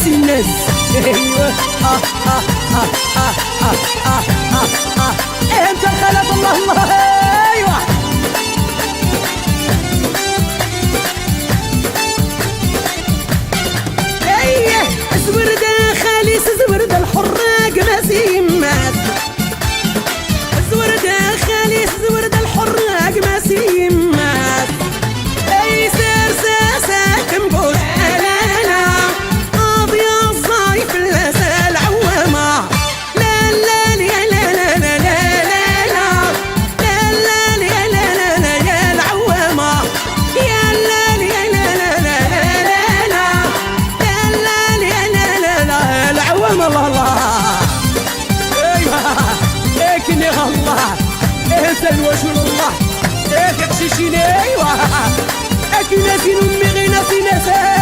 ناسي الناس. ايوه انت الخلف. الله الله. ايوه ايه زورده خالص زورده الحراق ناسي يمات. زورده خالص زورده الحراق ناسي يمات. اي سير ساسك مبوس لا قاضي الصايف لا العوامه. لا لا يا لا لا لا لا لا لا لا يا لا لا لا يا العوامه. يا لا يا لا لا لا لا لا لا لا لا لا العوامه. الله الله. ايوه اكني الله اهزل وجه الله ايه كتشيشيني. ايوه اكي ناسي امي غير ناسي ناسي.